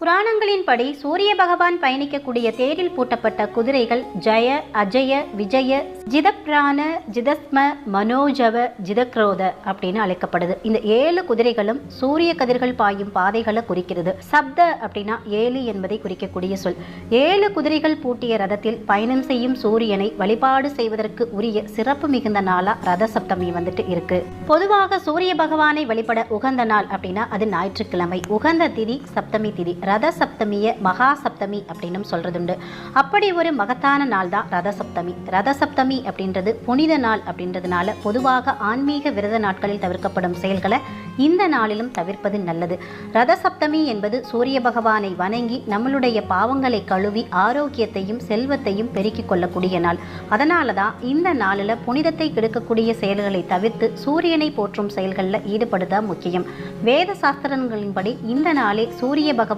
புராணங்களின்படி சூரிய பகவான் பயணிக்கக்கூடிய தேரில் பூட்டப்பட்ட குதிரைகள் ஜெய, அஜய, விஜய, ஜிதப்ராண, ஜிதஸ்ம, மனோஜவ, ஜிதக்ரோத அப்படின்னு அழைக்கப்படுது. இந்த 7 குதிரைகளும் சூரிய கதிர்கள் பாயும் பாதைகளை குறிக்கிறது. சப்த அப்படின்னா 7 என்பதை குறிக்கக்கூடிய சொல். 7 குதிரைகள் பூட்டிய ரதத்தில் பயணம் செய்யும் சூரியனை வழிபாடு செய்வதற்கு உரிய சிறப்பு மிகுந்த நாளா ரத சப்தமி இருக்கு. பொதுவாக சூரிய பகவானை வழிபட உகந்த நாள் அப்படின்னா அது ஞாயிற்றுக்கிழமை. உகந்த திதி சப்தமி திதி. ரத சப்தமிய மகா சப்தமி அப்படின்னு சொல்றதுண்டு. அப்படி ஒரு மகத்தான நாள் தான் ரத சப்தமி. ரத சப்தமி அப்படின்றது புனித நாள் அப்படின்றதுனால பொதுவாக ஆன்மீக விரத நாட்களில் தவிர்க்கப்படும் செயல்களை இந்த நாளிலும் தவிர்ப்பது நல்லது. ரத சப்தமி என்பது சூரிய பகவானை வணங்கி நம்மளுடைய பாவங்களை கழுவி ஆரோக்கியத்தையும் செல்வத்தையும் பெருக்கிக் கொள்ளக்கூடிய நாள். அதனால தான் இந்த நாளில் புனிதத்தை கெடுக்கக்கூடிய செயல்களை தவிர்த்து சூரியனை போற்றும் செயல்களில் ஈடுபடுதா முக்கியம். வேத சாஸ்திரங்களின்படி இந்த நாளே சூரிய பகவான்